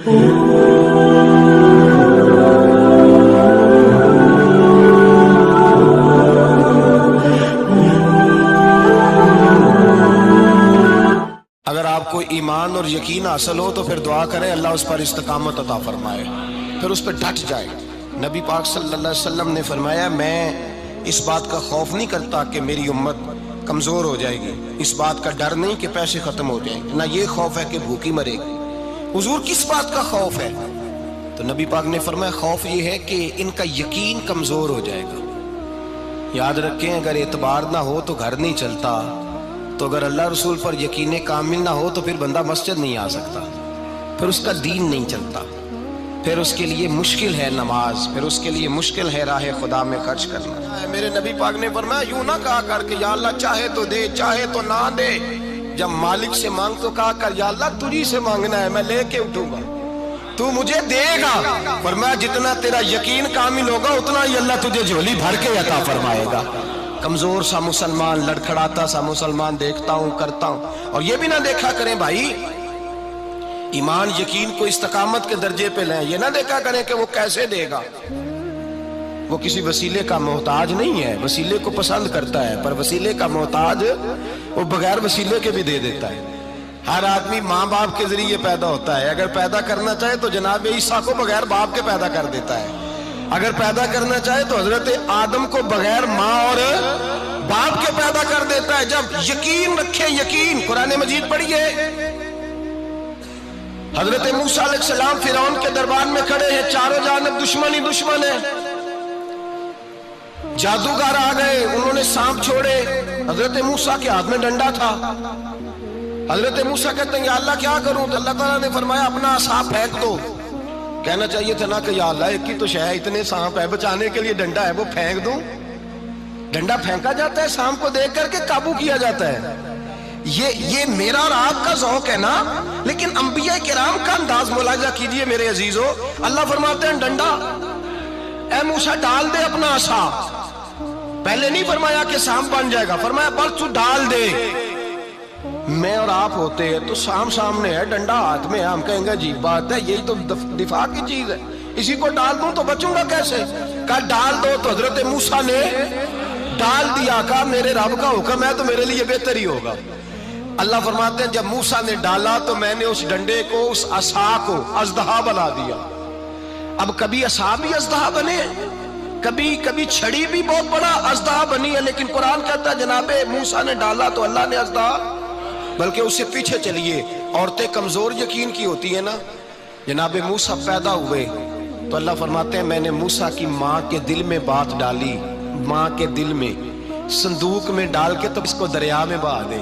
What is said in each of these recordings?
اگر آپ کو ایمان اور یقین حاصل ہو تو پھر دعا کریں اللہ اس پر استقامت عطا فرمائے، پھر اس پہ ڈٹ جائے۔ نبی پاک صلی اللہ علیہ وسلم نے فرمایا میں اس بات کا خوف نہیں کرتا کہ میری امت کمزور ہو جائے گی، اس بات کا ڈر نہیں کہ پیسے ختم ہو جائیں، نہ یہ خوف ہے کہ بھوکی مرے گی۔ حضور کس بات کا خوف ہے؟ تو نبی پاک نے فرمایا خوف یہ ہے کہ ان کا یقین کمزور ہو جائے گا۔ یاد رکھیں اگر اعتبار نہ ہو تو گھر نہیں چلتا، تو اگر اللہ رسول پر یقین کامل نہ ہو تو پھر بندہ مسجد نہیں آ سکتا، پھر اس کا دین نہیں چلتا، پھر اس کے لیے مشکل ہے نماز، پھر اس کے لیے مشکل ہے راہ خدا میں خرچ کرنا۔ میرے نبی پاک نے فرمایا یوں نہ کہا کر کہ یا اللہ چاہے تو دے چاہے تو نہ دے، جب مالک سے مانگ تو کہا کر یا اللہ تجھی سے مانگنا ہے، میں لے کے اٹھوں گا، تو مجھے دے گا۔ فرمایا جتنا تیرا یقین کامل ہوگا اتنا ہی اللہ تجھے جھولی بھر کے عطا فرمائے گا۔ کمزور سا مسلمان، لڑکھڑاتا سا مسلمان دیکھتا ہوں کرتا ہوں، اور یہ بھی نہ دیکھا کریں بھائی ایمان یقین کو استقامت کے درجے پہ لیں، یہ نہ دیکھا کریں کہ وہ کیسے دے گا، وہ کسی وسیلے کا محتاج نہیں ہے، وسیلے کو پسند کرتا ہے، پر وسیلے کا محتاج وہ بغیر وسیلے کے بھی دے دیتا ہے۔ ہر آدمی ماں باپ کے ذریعے پیدا ہوتا ہے، اگر پیدا کرنا چاہے تو جناب عیسیٰ کو بغیر باپ کے پیدا کر دیتا ہے، اگر پیدا کرنا چاہے تو حضرت آدم کو بغیر ماں اور باپ کے پیدا کر دیتا ہے۔ جب یقین رکھیں، یقین قرآن مجید پڑھیے، حضرت موسیٰ علیہ السلام فرعون کے دربار میں کھڑے ہیں، چاروں جانب دشمن ہی دشمن ہے، جادوگر آ گئے، انہوں نے سانپ چھوڑے، حضرت موسیٰ کے ہاتھ میں ڈنڈا تھا، حضرت موسیٰ کہتے ہیں یا اللہ کیا کروں؟ تو اللہ تعالیٰ نے فرمایا اپنا عصا پھینک دو۔ کہنا چاہیے تھا نا کہ یا اللہ ایک ہی تو شے ہے، اتنے سانپ ہے، بچانے کے لیے ڈنڈا ہے وہ پھینک دوں؟ ڈنڈا پھینکا جاتا ہے، سانپ کو دیکھ کر کے قابو کیا جاتا ہے۔ یہ میرا اور آپ کا ذوق ہے نا، لیکن انبیاء کرام کا انداز ملاحظہ کیجئے میرے عزیزو۔ اللہ فرماتے ہیں ڈنڈا، اے موسیٰ ڈال دے اپنا عصا، پہلے نہیں فرمایا کہ سانپ بن جائے گا، فرمایا بس تو ڈال دے۔ میں اور آپ ہوتے ہیں تو سام سامنے ہے، ڈنڈا ہاتھ میں ہے، ہم کہیں گے عجیب بات ہے، یہی تو دفاع کی چیز ہے، اسی کو ڈال دوں تو بچوں گا کیسے؟ کہا ڈال دو، تو حضرت موسیٰ نے ڈال دیا، کہا میرے رب کا حکم ہے تو میرے لیے بہتر ہی ہوگا۔ اللہ فرماتے ہیں جب موسیٰ نے ڈالا تو میں نے اس ڈنڈے کو، اس عصا کو اژدہا بنا دیا۔ اب کبھی عصا بھی اژدہا بنے، کبھی چھڑی بھی بہت بڑا اژدہا بنی ہے، لیکن قرآن کہتا ہے جناب موسیٰ نے ڈالا تو اللہ نے اژدہا، بلکہ اس سے پیچھے چلیے، عورتیں کمزور یقین کی ہوتی ہیں نا، جناب موسیٰ پیدا ہوئے تو اللہ فرماتے ہیں میں نے موسیٰ کی ماں کے دل میں بات ڈالی، ماں کے دل میں صندوق میں ڈال کے تو اس کو دریا میں بہا دے۔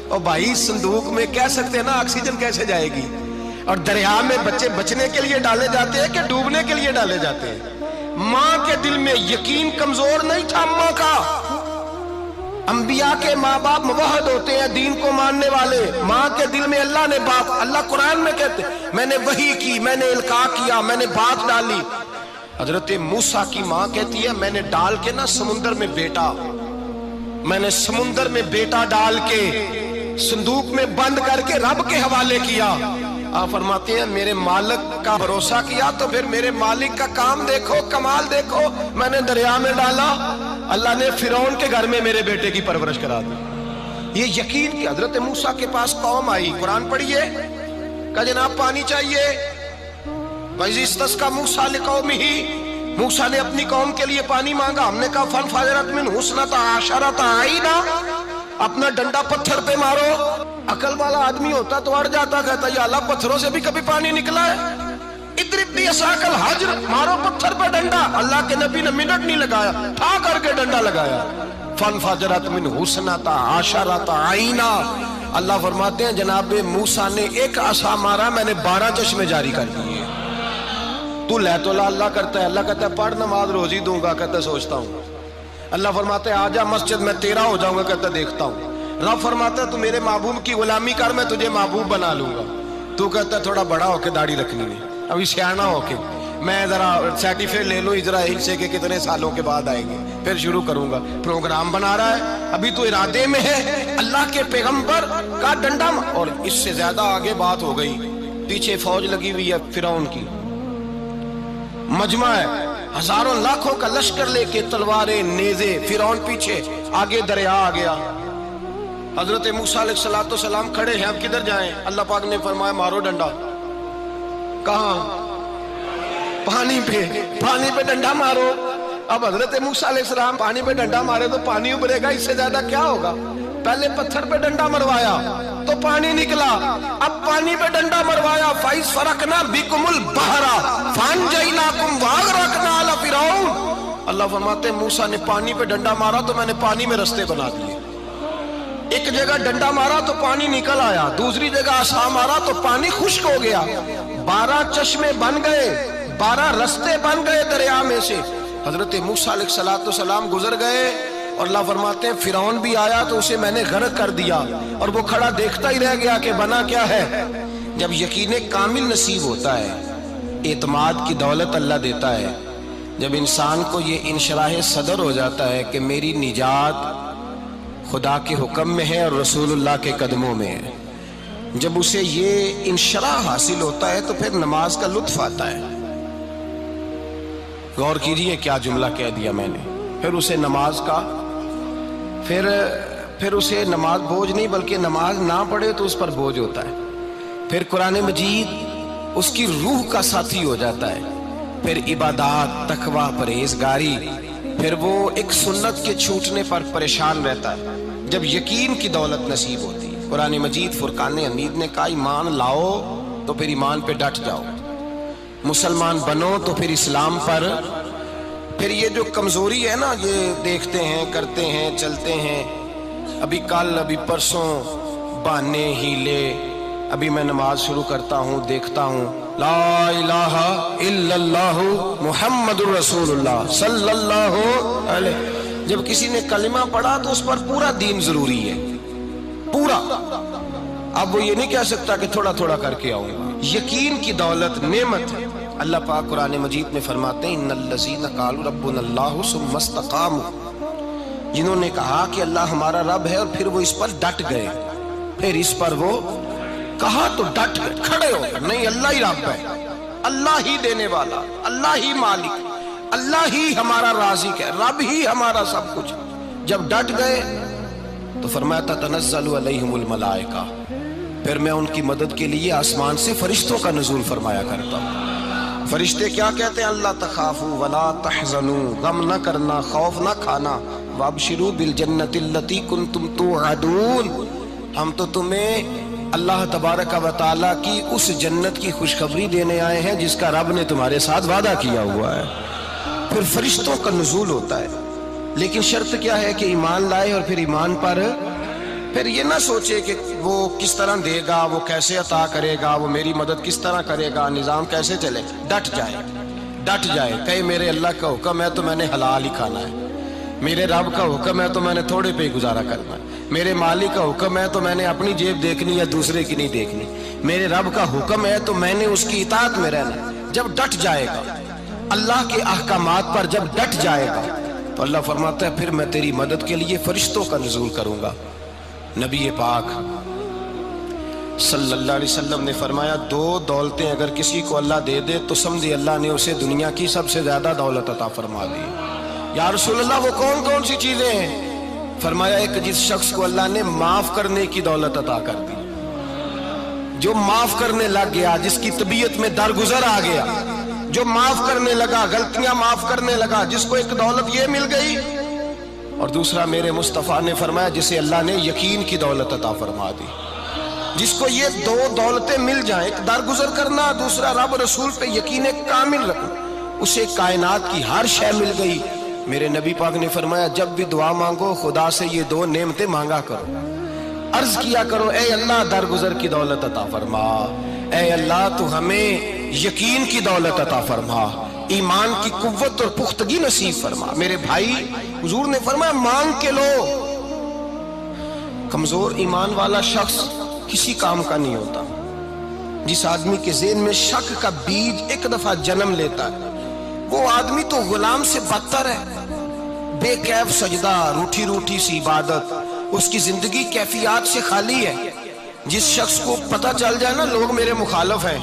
اور بھائی صندوق میں کہہ سکتے ہیں نا آکسیجن کیسے جائے گی، اور دریا میں بچے بچنے کے لیے ڈالے جاتے ہیں کہ ڈوبنے کے لیے ڈالے جاتے ہیں؟ ماں کے دل میں یقین کمزور نہیں تھا ماں کا۔ انبیاء کے ماں باپ موحد ہوتے ہیں، دین کو ماننے والے، ماں کے دل میں اللہ نے بات، اللہ قرآن میں کہتے میں نے وحی کی، میں نے القاء کیا، میں نے بات ڈالی۔ حضرت موسیٰ کی ماں کہتی ہے میں نے ڈال کے نا سمندر میں بیٹا، میں نے سمندر میں بیٹا ڈال کے صندوق میں بند کر کے رب کے حوالے کیا۔ آپ فرماتے ہیں میرے مالک کا بھروسہ کیا تو پھر میرے مالک کا کام دیکھو، کمال دیکھو، میں نے دریا میں ڈالا، اللہ نے فرعون کے گھر میں میرے بیٹے کی پرورش کرا دی۔ یہ یقین کہ حضرت موسیٰ کے پاس قوم آئی، قرآن پڑھیے، کہ جناب پانی چاہیے، وَإِذِ اسْتَسْقَىٰ مُوسَىٰ لِقَوْمِهِ، موسیٰ نے اپنی قوم کے لیے پانی مانگا، ہم نے کہا فَانْفَجَرَتْ مِنْهُ اثْنَتَا عَشَرَةَ عَيْنًا، اپنا ڈنڈا پتھر پہ مارو۔ عقل والا آدمی ہوتا تو اڑ جاتا، کہتا یا اللہ پتھروں سے بھی کبھی پانی نکلا ہے؟ اضرب بعصاک الحجر، مارو پتھر پہ ڈنڈا۔ اللہ کے نبی نے منٹ نہیں لگایا، ٹھا کر کے ڈنڈا لگایا، فَانْفَجَرَتْ مِنْهُ اثْنَتَا عَشَرَةَ عَيْنًا۔ اللہ فرماتے ہیں جناب موسیٰ نے ایک عصا مارا، میں نے 12 چشمے جاری کر دیے۔ تو لے تو اللہ کرتا ہے، اللہ کہتا ہے پڑھ نماز روزی دوں گا، کہتا ہے سوچتا ہوں۔ اللہ فرماتے ہیں آجا مسجد میں تیرا ہو جاؤں گا، کہتا ہے دیکھتا ہوں۔ رب فرماتا ہے تو میرے محبوب کی غلامی کر، میں تجھے محبوب بنا لوں گا۔ تو کہتا ہے تھوڑا بڑا ہو کے داڑھی رکھنی ہے، ابھی سیاںہ ہو کے میں ذرا سرٹیفکیٹ لے لوں اسرائیل سے کہ کتنے سالوں کے بعد آئیں گے، پھر شروع کروں گا۔ پروگرام بنا رہا ہے، ابھی تو ارادے میں ہے۔ اللہ کے پیغمبر کا ڈنڈا، اور اس سے زیادہ آگے بات ہو گئی، پیچھے فوج لگی ہوئی ہے فرعون کی، مجمع ہے، ہزاروں لاکھوں کا لشکر لے کے، تلواریں نیزے، فرعون پیچھے، آگے دریا آ گیا۔ حضرت موسیٰ علیہ السلام کھڑے ہیں، اب کدھر جائیں؟ اللہ پاک نے فرمایا مارو ڈنڈا۔ کہاں؟ پانی پہ ڈنڈا مارو۔ اب حضرت موسیٰ علیہ السلام پانی پہ ڈنڈا مارے تو پانی ابھرے گا، اس سے زیادہ کیا ہوگا؟ پہلے پتھر پہ ڈنڈا مروایا تو پانی نکلا، اب پانی پہ ڈنڈا مروایا، فَإِذْ فَرَقْنَا بِكُمُ الْبَحْرَ فَأَنْجَيْنَاكُمْ وَأَغْرَقْنَا آلَ فِرْعَوْنَ۔ اللہ فرماتے ہیں موسیٰ نے پانی پہ ڈنڈا مارا تو میں نے پانی میں رستے بنا دیے۔ ایک جگہ ڈنڈا مارا تو پانی نکل آیا، دوسری جگہ عصا مارا تو پانی خشک ہو گیا، 12 چشمے بن گئے، 12 رستے بن گئے دریا میں سے۔ حضرت موسیٰ علیہ السلام گزر گئے اور اللہ فرماتے ہیں فرعون بھی آیا تو اسے میں نے غرق کر دیا، اور وہ کھڑا دیکھتا ہی رہ گیا کہ بنا کیا ہے۔ جب یقین کامل نصیب ہوتا ہے، اعتماد کی دولت اللہ دیتا ہے، جب انسان کو یہ انشراح صدر ہو جاتا ہے کہ میری نجات خدا کے حکم میں ہے اور رسول اللہ کے قدموں میں ہے، جب اسے یہ انشراح حاصل ہوتا ہے تو پھر نماز کا لطف آتا ہے۔ غور کیجئے کیا جملہ کہہ دیا میں نے، پھر اسے نماز کا پھر اسے نماز بوجھ نہیں بلکہ نماز نہ پڑھے تو اس پر بوجھ ہوتا ہے، پھر قرآن مجید اس کی روح کا ساتھی ہو جاتا ہے، پھر عبادات، تقوی، پرہیزگاری، پھر وہ ایک سنت کے چھوٹنے پر پریشان رہتا ہے جب یقین کی دولت نصیب ہوتی ہے۔ قرآن مجید فرقان حمید نے کہا ایمان لاؤ تو پھر ایمان پہ ڈٹ جاؤ، مسلمان بنو تو پھر اسلام پر۔ پھر یہ جو کمزوری ہے نا، یہ دیکھتے ہیں، کرتے ہیں، چلتے ہیں، ابھی کل ابھی پرسوں بہانے ہیلے، ابھی میں نماز شروع کرتا ہوں دیکھتا ہوں لا الہ الا اللہ محمد الرسول اللہ صلی اللہ علیہ، جب کسی نے کلمہ پڑھا تو اس پر پورا دین ضروری ہے، پورا۔ اب وہ یہ نہیں کہہ سکتا کہ تھوڑا تھوڑا کر کے آؤں گا۔ یقین کی دولت نعمت ہے۔ اللہ پاک قرآن مجید میں فرماتے ہیں ان الذین قالوا ربنا اللہ ثم استقاموا، جنہوں نے کہا کہ اللہ ہمارا رب ہے اور پھر وہ اس پر ڈٹ گئے، پھر اس پر وہ کہا تو ڈٹ گئے، کھڑے ہو گئے، نہیں اللہ ہی رب ہے، اللہ ہی دینے والا، اللہ ہی مالک، اللہ ہی ہمارا رازق ہے، رب ہی ہمارا سب کچھ۔ جب ڈٹ گئے تو فرمایا تتنزل علیہم الملائکہ، پھر میں ان کی مدد کے لیے آسمان سے فرشتوں کا نزول فرمایا کرتا ہوں۔ فرشتے کیا کہتے ہیں؟ اللہ تخافوا ولا تحزنوا، غم نہ کرنا، خوف نہ کھانا، وابشروا بالجنۃ التی کنتم توعدون، ہم تو تمہیں اللہ تبارک و تعالیٰ کی اس جنت کی خوشخبری دینے آئے ہیں جس کا رب نے تمہارے ساتھ وعدہ کیا ہوا ہے۔ پھر فرشتوں کا نزول ہوتا ہے، لیکن شرط کیا ہے کہ ایمان لائے، اور پھر ایمان پر پھر یہ نہ سوچے کہ وہ کس طرح دے گا، وہ کیسے عطا کرے گا، وہ میری مدد کس طرح کرے گا، نظام کیسے چلے، ڈٹ جائے، کہے میرے اللہ کا حکم ہے تو میں نے حلال ہی کھانا ہے، میرے رب کا حکم ہے تو میں نے تھوڑے پہ ہی گزارا کرنا ہے، میرے مالک کا حکم ہے تو میں نے اپنی جیب دیکھنی ہے، دوسرے کی نہیں دیکھنی، میرے رب کا حکم ہے تو میں نے اس کی اطاعت میں رہنا۔ جب ڈٹ جائے گا اللہ کے احکامات پر، جب ڈٹ جائے گا تو اللہ فرماتا ہے پھر میں تیری مدد کے لیے فرشتوں کا نزول کروں گا۔ نبی پاک صلی اللہ علیہ وسلم نے فرمایا 2 دولتیں اگر کسی کو اللہ دے دے تو سمجھے اللہ نے اسے دنیا کی سب سے زیادہ دولت عطا فرما دی۔ یا رسول اللہ وہ کون کون سی چیزیں ہیں؟ فرمایا ایک جس شخص کو اللہ نے معاف کرنے کی دولت عطا کر دی، جو معاف کرنے لگ گیا، جس کی طبیعت میں درگزر آ گیا، جو معاف کرنے لگا، غلطیاں معاف کرنے لگا، جس کو ایک دولت یہ مل گئی، اور دوسرا میرے مصطفیٰ نے فرمایا جسے اللہ نے یقین کی دولت عطا فرما دی۔ جس کو یہ 2 دولتیں مل جائیں، ایک درگزر کرنا، دوسرا رب رسول پہ یقین کامل رکھنا، اسے کائنات کی ہر شے مل گئی۔ میرے نبی پاک نے فرمایا جب بھی دعا مانگو خدا سے یہ 2 نعمتیں مانگا کرو، عرض کیا کرو اے اللہ درگزر کی دولت عطا فرما، اے اللہ تو ہمیں یقین کی دولت عطا فرما، ایمان کی قوت اور پختگی نصیب فرما۔ میرے بھائی حضور نے فرمایا مانگ کے لو۔ کمزور ایمان والا شخص کسی کام کا نہیں ہوتا۔ جس آدمی کے ذہن میں شک کا بیج ایک دفعہ جنم لیتا ہے وہ آدمی تو غلام سے بدتر ہے۔ بے کیف سجدہ، روٹھی روٹھی سی عبادت، اس کی زندگی کیفیات سے خالی ہے۔ جس شخص کو پتہ چل جائے نا لوگ میرے مخالف ہیں،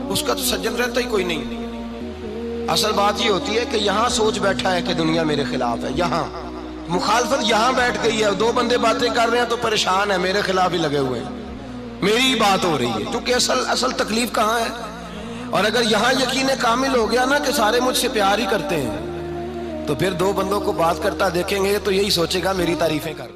اس کا تو سجن رہتا ہی کوئی نہیں۔ اصل بات یہ ہوتی ہے کہ یہاں سوچ بیٹھا ہے کہ دنیا میرے خلاف ہے، یہاں مخالفت یہاں بیٹھ گئی ہے، دو بندے باتیں کر رہے ہیں تو پریشان ہے، میرے خلاف ہی لگے ہوئے ہیں، میری ہی بات ہو رہی ہے، کیونکہ اصل تکلیف کہاں ہے؟ اور اگر یہاں یقین کامل ہو گیا نا کہ سارے مجھ سے پیار ہی کرتے ہیں، تو پھر دو بندوں کو بات کرتا دیکھیں گے تو یہی سوچے گا میری تعریفیں کر